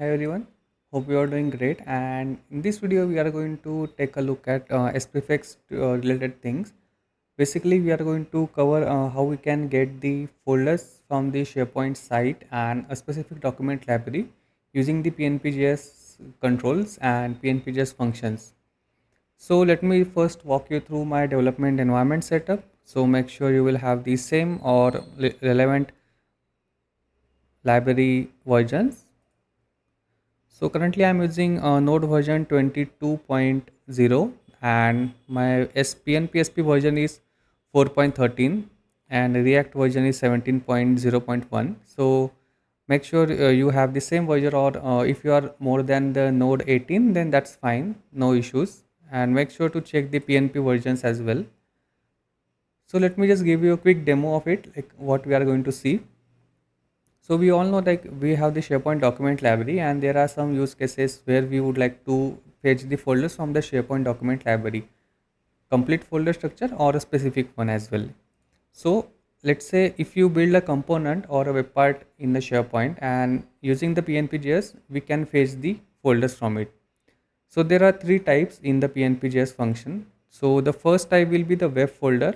Hi everyone, hope you are doing great. And in this video, we are going to take a look at SPFx related things. Basically, we are going to cover how we can get the folders from the SharePoint site and a specific document library using the PnPjs controls and PnPjs functions. So let me first walk you through my development environment setup. So make sure you will have the same or relevant library versions. So currently I'm using Node version 22.0 and my PnPSP version is 4.13 and React version is 17.0.1. So make sure you have the same version, or if you are more than the Node 18, then that's fine, no issues. And make sure to check the PNP versions as well. So let me just give you a quick demo of it, like what we are going to see. So we all know like we have the SharePoint document library, and there are some use cases where we would like to fetch the folders from the SharePoint document library, complete folder structure or a specific one as well. So let's say if you build a component or a web part in the SharePoint, and using the PnPjs, we can fetch the folders from it. So there are three types in the PnPjs function. So the first type will be the web folder,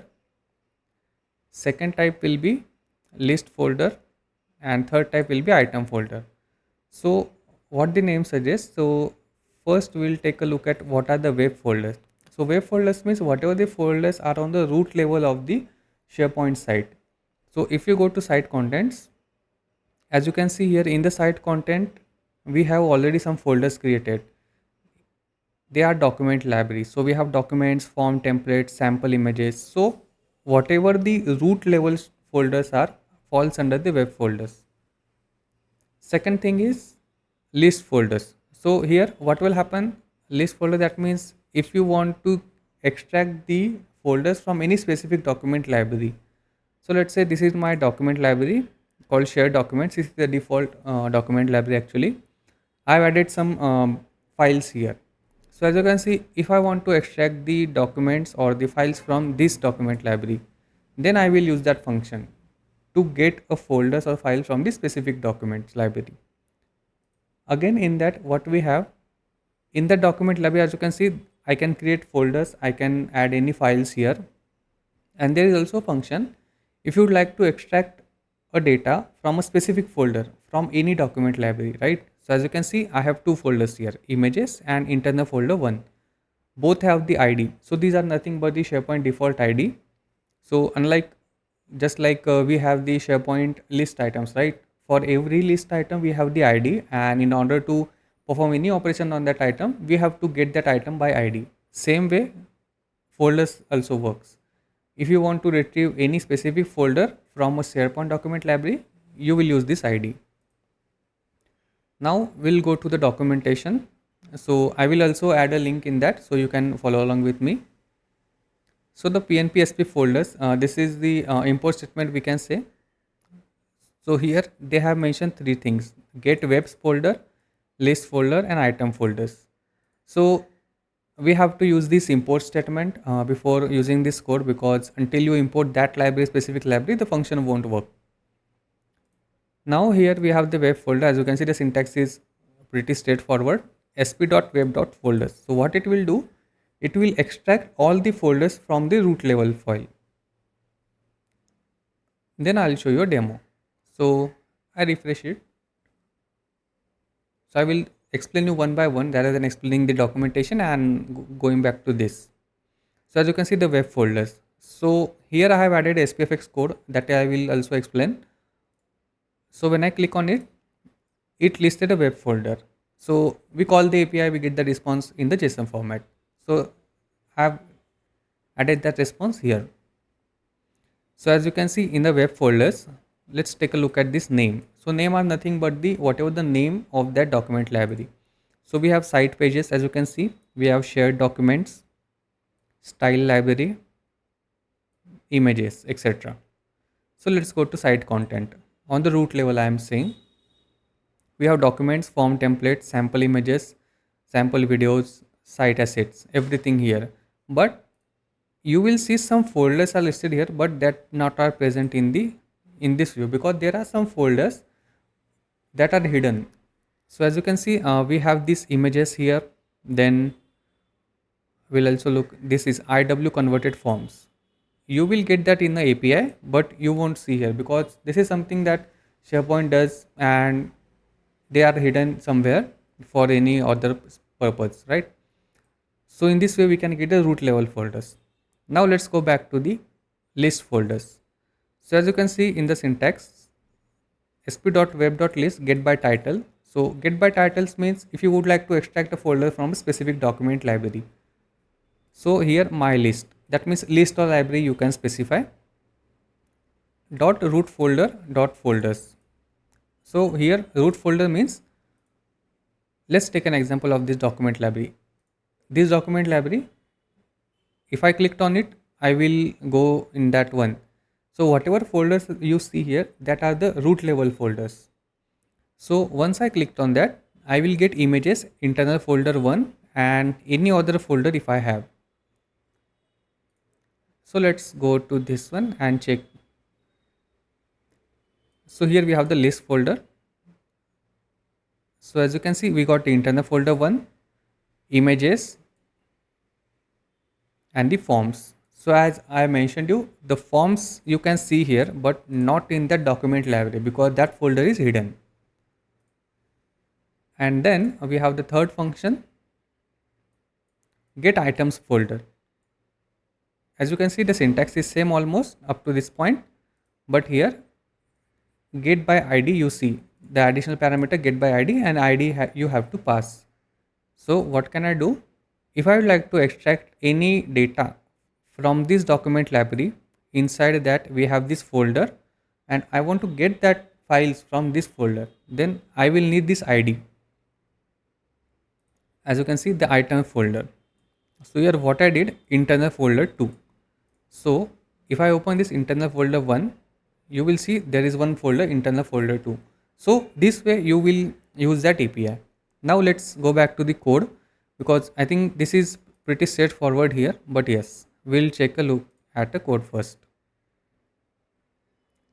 second type will be list folder, and third type will be item folder. So what the name suggests, so first we'll take a look at what are the web folders. So web folders means whatever the folders are on the root level of the SharePoint site. So if you go to site contents, as you can see here in the site content, we have already some folders created. They are document libraries. So we have documents, form templates, sample images. So whatever the root level folders are falls under the web folders. Second thing is list folders. So here what will happen, list folder, that means if you want to extract the folders from any specific document library. So let's say this is my document library called shared documents. This is the default document library actually. I've added some files here. So as you can see, if I want to extract the documents or the files from this document library, then I will use that function to get a folders or file from the specific documents library. Again, in that what we have in the document library, as you can see, I can create folders, I can add any files here, and there is also a function if you would like to extract a data from a specific folder from any document library, right? So as you can see, I have two folders here, images and internal folder 1. Both have the ID, so these are nothing but the SharePoint default ID. So unlike, just like we have the SharePoint list items, right? For every list item we have the ID, and in order to perform any operation on that item, we have to get that item by ID. Same way folders also works. If you want to retrieve any specific folder from a SharePoint document library, you will use this ID. Now we'll go to the documentation. So I will also add a link in that so you can follow along with me. So the PnPSP folders, this is the import statement we can say. So here they have mentioned three things: get webs folder, list folder, and item folders. So we have to use this import statement before using this code, because until you import that library, specific library, the function won't work. Now here we have the web folder. As you can see, the syntax is pretty straightforward: sp.web.folders. So what it will do, it will extract all the folders from the root level file. Then I'll show you a demo. So I refresh it. So I will explain you one by one rather than explaining the documentation and going back to this. So as you can see, the web folders. So here I have added SPFx code that I will also explain. So when I click on it, it listed a web folder. So we call the API, we get the response in the JSON format. So I have added that response here. So as you can see in the web folders, let's take a look at this name. So name are nothing but the whatever the name of that document library. So we have site pages, as you can see, we have shared documents, style library, images, etc. So let's go to site content. On the root level, I am saying we have documents, form templates, sample images, sample videos, site assets, everything here. But you will see some folders are listed here, but that not are present in this view, because there are some folders that are hidden. So as you can see, we have these images here. Then we'll also look, this is IW converted forms. You will get that in the API, but you won't see here because this is something that SharePoint does and they are hidden somewhere for any other purpose, right? So in this way, we can get the root level folders. Now let's go back to the list folders. So as you can see in the syntax, sp.web.list get by title. So get by titles means if you would like to extract a folder from a specific document library. So here my list, that means list or library you can specify. Dot root folder dot folders. So here root folder means, let's take an example of this document library. This document library, if I clicked on it, I will go in that one. So whatever folders you see here, that are the root level folders. So once I clicked on that, I will get images internal folder 1 and any other folder if I have. So let's go to this one and check. So here we have the list folder. So as you can see, we got the internal folder 1, images and the forms. So as I mentioned you, the forms you can see here, but not in the document library because that folder is hidden. And then we have the third function, get items folder. As you can see, the syntax is same almost up to this point, but here get by ID, you see the additional parameter get by ID and ID you have to pass. So what can I do? If I would like to extract any data from this document library, inside that we have this folder and I want to get that files from this folder, then I will need this ID. As you can see, the item folder. So here what I did, internal folder 2. So if I open this internal folder 1, you will see there is one folder, internal folder 2. So this way you will use that API. Now let's go back to the code because I think this is pretty straightforward here, but yes, we'll take a look at the code first.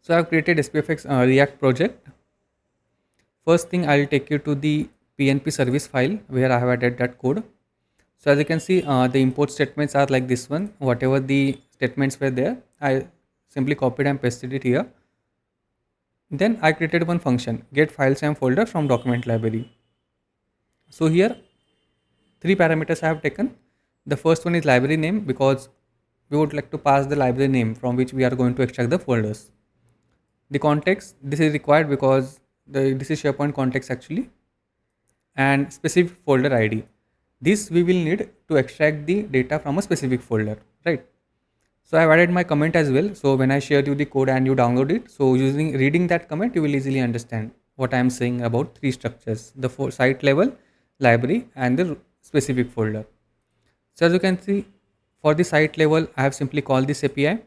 So I've created SPFx React project. First thing, I'll take you to the PnP service file where I have added that code. So as you can see, the import statements are like this one. Whatever the statements were there, I simply copied and pasted it here. Then I created one function, get files and folder from document library. So here, 3 parameters I have taken. The first one is library name because we would like to pass the library name from which we are going to extract the folders. The context, this is required because this is SharePoint context actually. And specific folder ID. This we will need to extract the data from a specific folder, right? So I've added my comment as well. So when I share you the code and you download it, so reading that comment, you will easily understand what I am saying about 3 structures, the site level, library and the specific folder. So as you can see, for the site level, I have simply called this API.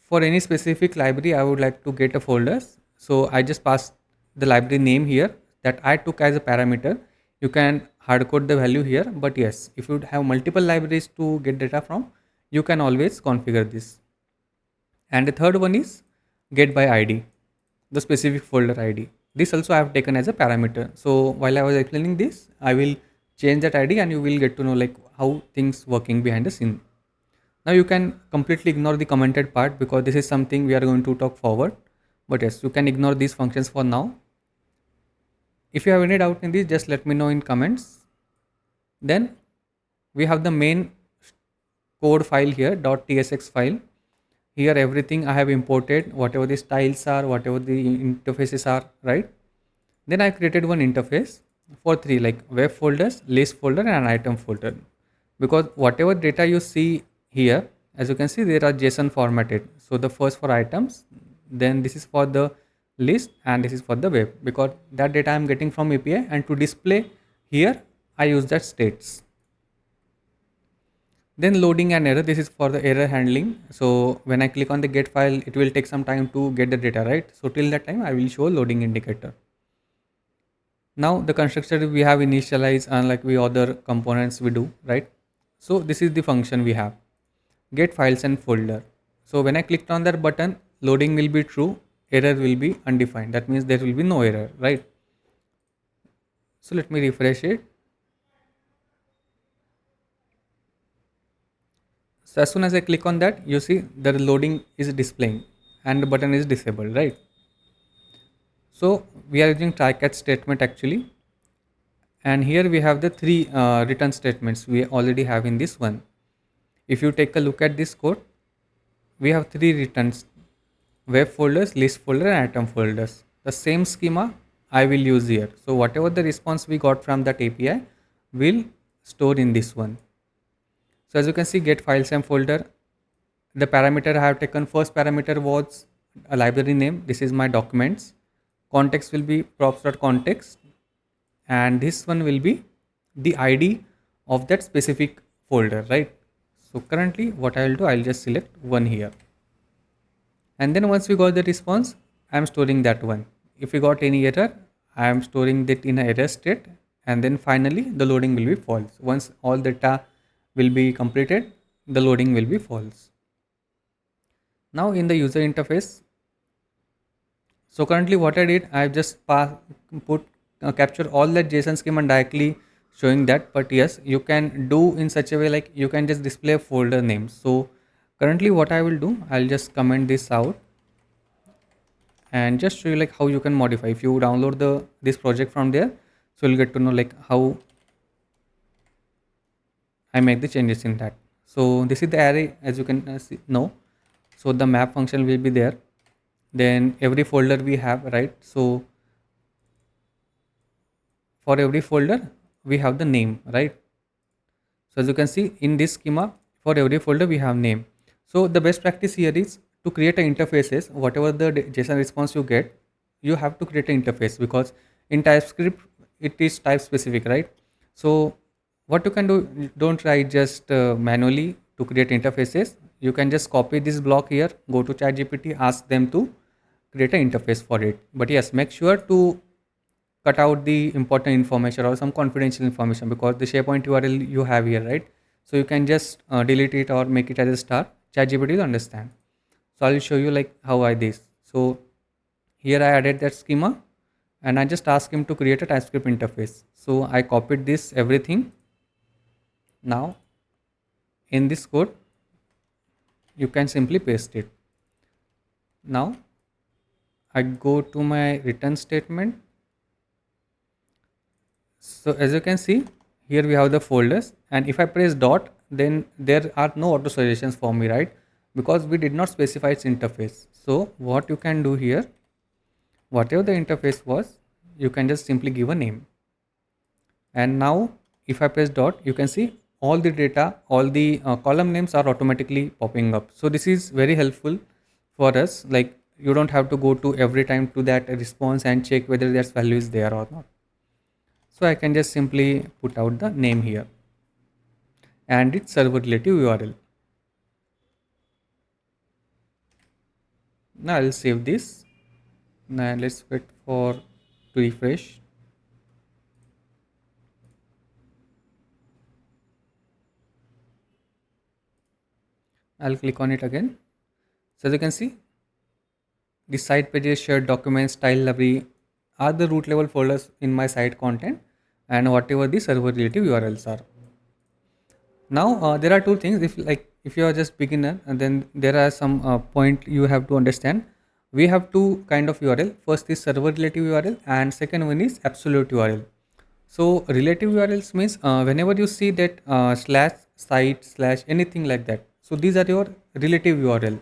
For any specific library, I would like to get a folders. So I just pass the library name here that I took as a parameter. You can hard code the value here, but yes, if you have multiple libraries to get data from, you can always configure this. And the third one is get by ID, the specific folder ID. This also I have taken as a parameter. So while I was explaining this, I will change that ID and you will get to know like how things working behind the scene. Now you can completely ignore the commented part because this is something we are going to talk forward. But yes, you can ignore these functions for now. If you have any doubt in this, just let me know in comments. Then we have the main code file here, .tsx file. Here everything I have imported, whatever the styles are, whatever the interfaces are, right? Then I created one interface for 3 like web folders, list folder and item folder. Because whatever data you see here, as you can see, there are JSON formatted. So the first for items, then this is for the list and this is for the web because that data I am getting from API, and to display here I use that states. Then loading and error, this is for the error handling. So when I click on the get file, it will take some time to get the data, right? So till that time I will show loading indicator. Now the constructor we have initialized unlike we other components we do, right? So this is the function we have, get files and folder. So when I clicked on that button, loading will be true, error will be undefined. That means there will be no error, right? So let me refresh it. So as soon as I click on that, you see the loading is displaying and the button is disabled, right? So we are using try catch statement actually, and here we have the three return statements we already have in this one. If you take a look at this code, we have three returns: web folders, list folder, and item folders. The same schema I will use here. So whatever the response we got from that API will store in this one. So as you can see, get files and folder. The parameter I have taken, first parameter was a library name. This is my documents. Context will be props.context, and this one will be the ID of that specific folder, right? So currently what I will do, I'll just select one here. And then once we got the response, I am storing that one. If we got any error, I am storing that in a error state, and then finally the loading will be false. Once all data will be completed, the loading will be false. Now in the user interface, so currently what I did, I just put capture all that JSON schema directly showing that. But yes, you can do in such a way, like you can just display folder names. So currently what I will do, I'll just comment this out and just show you like how you can modify. If you download this project from there, so you'll get to know like how I make the changes in that. So this is the array, as you can see know. So the map function will be there. Then every folder we have, right? So for every folder we have the name, right? So as you can see in this schema, for every folder we have name. So the best practice here is to create a interfaces. Whatever the JSON response you get, you have to create an interface, because in TypeScript it is type specific, right? So what you can do, don't write just manually to create interfaces. You can just copy this block here, go to ChatGPT, ask them to create an interface for it. But yes, make sure to cut out the important information or some confidential information, because the SharePoint URL you have here, right? So you can just delete it or make it as a star. ChatGPT will understand. So I'll show you like how I this. So here I added that schema, and I just asked him to create a TypeScript interface. So I copied this everything. Now in this code you can simply paste it. Now I go to my return statement. So as you can see, here we have the folders, and if I press dot, then there are no auto suggestions for me, right? Because we did not specify its interface. So what you can do here, whatever the interface was, you can just simply give a name. And now if I press dot, you can see all the data, all the column names are automatically popping up. So this is very helpful for us. Like you don't have to go to every time to that response and check whether that value is there or not. So I can just simply put out the name here and its server relative URL. Now I'll save this. Now let's wait for to refresh. I'll click on it again. So as you can see, the site pages, shared documents, style library are the root level folders in my site content, and whatever the server relative URLs are. Now there are two things. If you are just beginner, and then there are some point you have to understand. We have two kind of URL. First is server relative URL, and second one is absolute URL. So relative URLs means whenever you see that slash site slash anything like that. So these are your relative URL.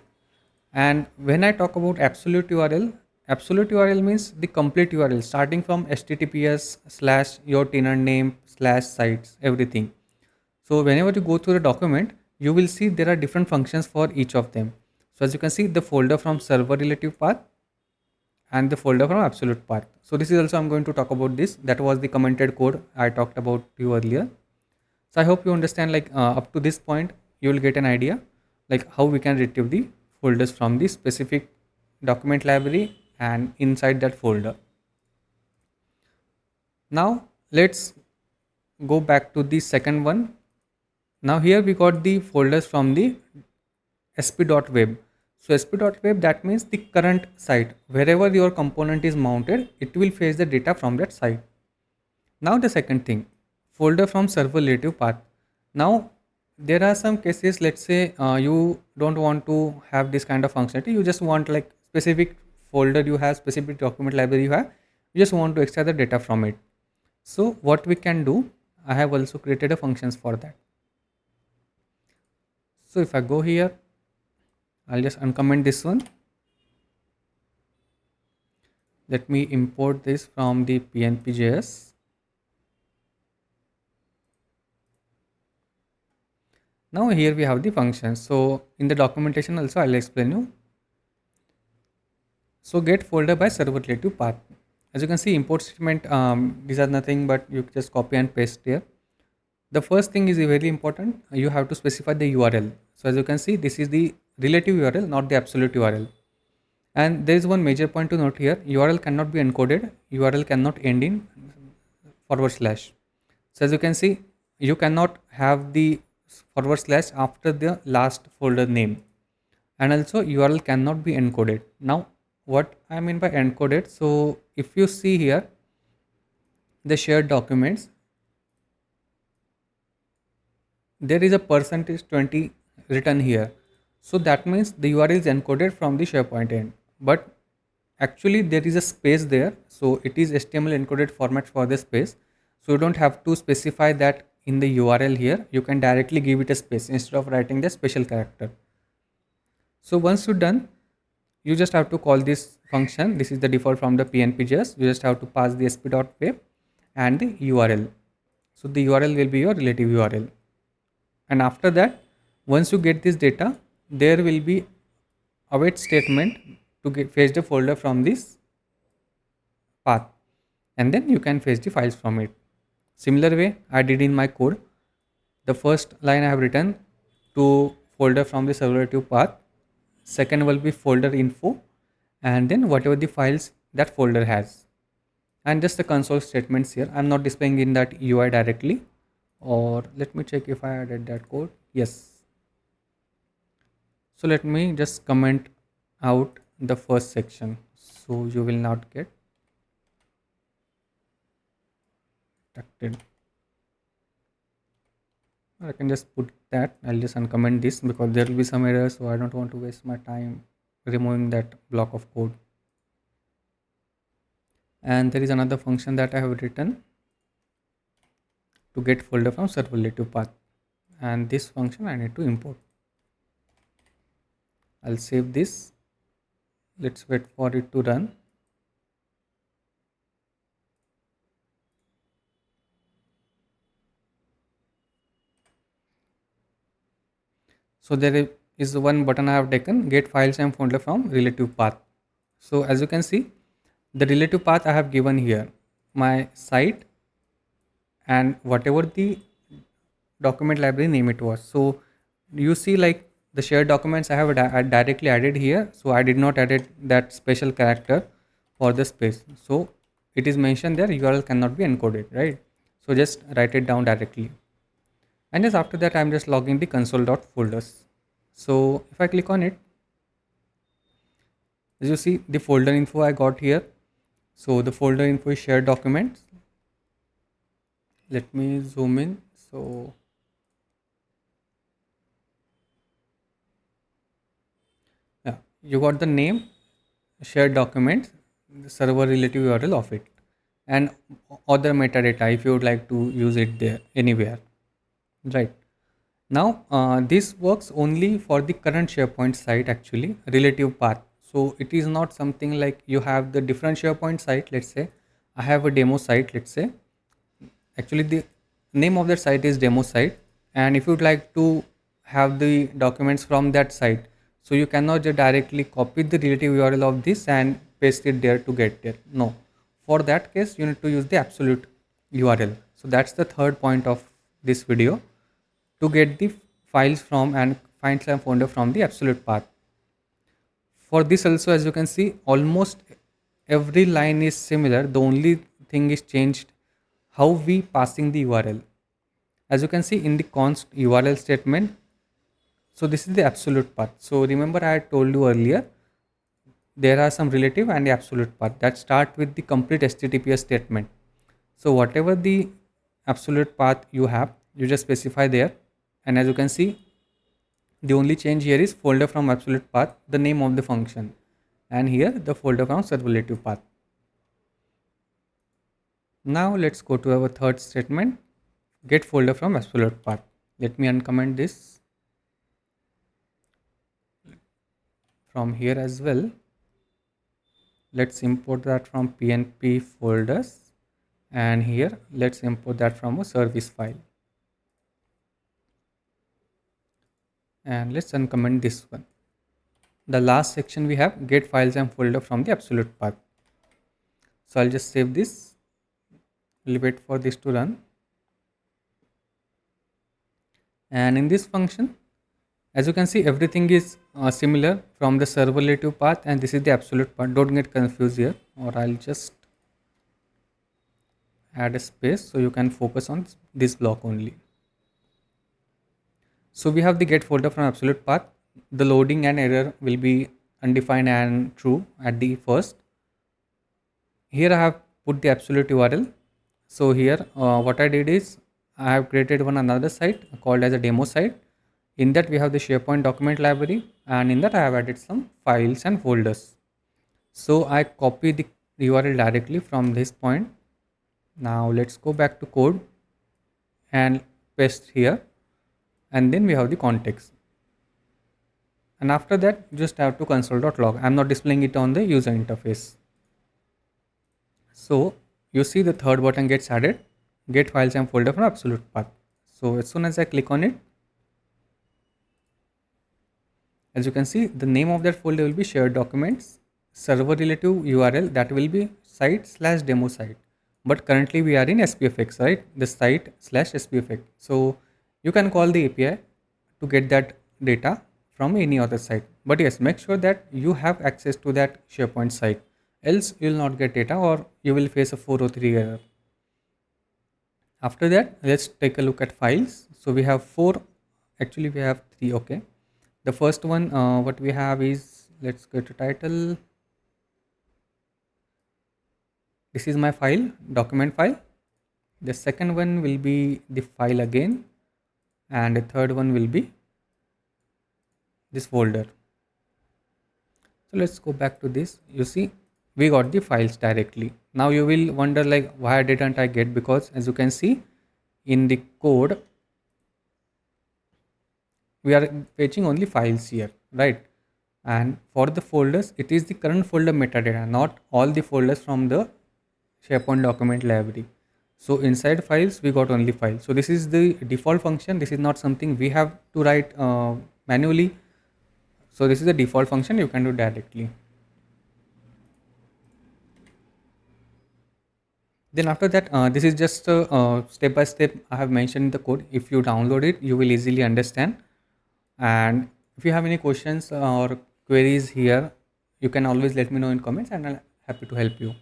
And when I talk about absolute URL means the complete URL starting from HTTPS slash your tenant name slash sites everything. So whenever you go through the document, you will see there are different functions for each of them. So as you can see, the folder from server relative path and the folder from absolute path. So this is also I'm going to talk about this. That was the commented code I talked about you earlier. So I hope you understand like up to this point, you will get an idea like how we can retrieve the folders from the specific document library and inside that folder. Now let's go back to the second one. Now here we got the folders from the sp.web. So sp.web, that means the current site. Wherever your component is mounted, it will fetch the data from that site. Now the second thing, folder from server relative path. Now there are some cases, let's say you don't want to have this kind of functionality, you just want like specific folder you have, specific document library you have, you just want to extract the data from it. So what we can do, I have also created a functions for that. So if I go here, I'll just uncomment this one. Let me import this from the PnPjs. Now here we have the functions. So in the documentation also I'll explain you. So get folder by server relative path. As you can see, import statement, these are nothing but you just copy and paste here. The first thing is very important. You have to specify the URL. So as you can see, this is the relative URL, not the absolute URL. And there is one major point to note here. URL cannot be encoded. URL cannot end in forward slash. So as you can see, you cannot have the forward slash after the last folder name. And also URL cannot be encoded. Now, what I mean by encoded, so if you see here, the shared documents, there is a %20 written here. So that means the URL is encoded from the SharePoint end. But actually there is a space there. So it is HTML encoded format for the space. So you don't have to specify that in the URL here. You can directly give it a space instead of writing the special character. So once you're done, you just have to call this function. This is the default from the PnPjs. You just have to pass the sp.web and the URL. So the URL will be your relative URL. And after that, once you get this data, there will be await statement to fetch the folder from this path, and then you can fetch the files from it. Similar way I did in my code. The first line I have written to folder from the server relative path. Second will be folder info, and then whatever the files that folder has. And just the console statements here. I'm not displaying in that UI directly. Or let me check if I added that code. Yes. So let me just comment out the first section. So you will not get detected. I can just put that. I'll just uncomment this because there will be some errors. So I don't want to waste my time removing that block of code. And there is another function that I have written to get folder from server relative path. And this function I need to import. I'll save this. Let's wait for it to run. So there is one button I have taken, get files and folder from relative path. So as you can see, the relative path I have given here, my site and whatever the document library name it was. So you see like the shared documents I have directly added here. So I did not added that special character for the space. So it is mentioned there URL cannot be encoded, right? So just write it down directly. And just after that I'm just logging the console.folders. So if I click on it, as you see the folder info I got here. So the folder info is shared documents. Let me zoom in. So yeah, you got the name, shared documents, the server relative URL of it, and other metadata if you would like to use it there anywhere, right? Now this works only for the current SharePoint site actually, relative path. So it is not something like you have the different SharePoint site. Let's say I have a demo site, let's say. Actually the name of that site is demo site, and if you'd like to have the documents from that site, so you cannot just directly copy the relative URL of this and paste it there to get there. No, for that case you need to use the absolute URL. So that's the third point of this video, to get the files from and find some folder from the absolute path. For this also, as you can see, almost every line is similar. The only thing is changed how we passing the URL. As you can see in the const URL statement, so this is the absolute path. So remember I had told you earlier, there are some relative and the absolute path that start with the complete HTTPS statement. So whatever the absolute path you have, you just specify there. And as you can see, the only change here is folder from absolute path, the name of the function, and here the folder from server-relative path. Now let's go to our third statement, get folder from absolute path. Let me uncomment this from here as well. Let's import that from PnP folders, and here let's import that from a service file, and let's uncomment this one. The last section we have get files and folder from the absolute path. So I'll just save this. We'll wait for this to run. And in this function, as you can see, everything is similar from the server relative path, and this is the absolute path. Don't get confused here, or I'll just add a space so you can focus on this block only. So we have the get folder from absolute path. The loading and error will be undefined and true at the first. Here I have put the absolute URL. So here what I did is I have created another site called as a demo site. In that we have the SharePoint document library, and in that I have added some files and folders. So I copy the URL directly from this point. Now let's go back to code and paste here, and then we have the context. And after that, just have to console.log. I'm not displaying it on the user interface. So you see the third button gets added, get files and folder from absolute path. So as soon as I click on it, as you can see, the name of that folder will be shared documents, server relative URL, that will be site/demo site. But currently we are in SPFx, right? The site/SPFx. So you can call the API to get that data from any other site. But yes, make sure that you have access to that SharePoint site. Else you will not get data, or you will face a 403 error. After that, let's take a look at files. So we have four, actually we have three, okay. The first one, what we have is, let's go to title. This is my file, document file. The second one will be the file again, and the third one will be this folder. So let's go back to this. You see, we got the files directly. Now you will wonder like, why didn't I get? Because as you can see in the code, we are fetching only files here, right? And for the folders, it is the current folder metadata, not all the folders from the SharePoint document library. So inside files, we got only files. So this is the default function. This is not something we have to write manually. So this is the default function you can do directly. Then after that, this is just a step by step I have mentioned in the code. If you download it, you will easily understand. And if you have any questions or queries here, you can always let me know in comments, and I'll happy to help you.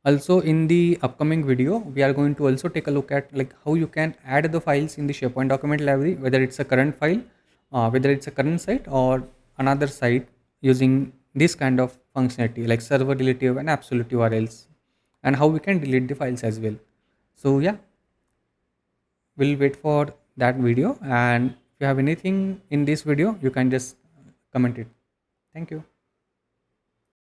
Also in the upcoming video, we are going to also take a look at like how you can add the files in the SharePoint document library, whether it's a current file, whether it's a current site or another site, using this kind of functionality like server relative and absolute URLs, and how we can delete the files as well. So yeah, we'll wait for that video, and if you have anything in this video, you can just comment it. Thank you.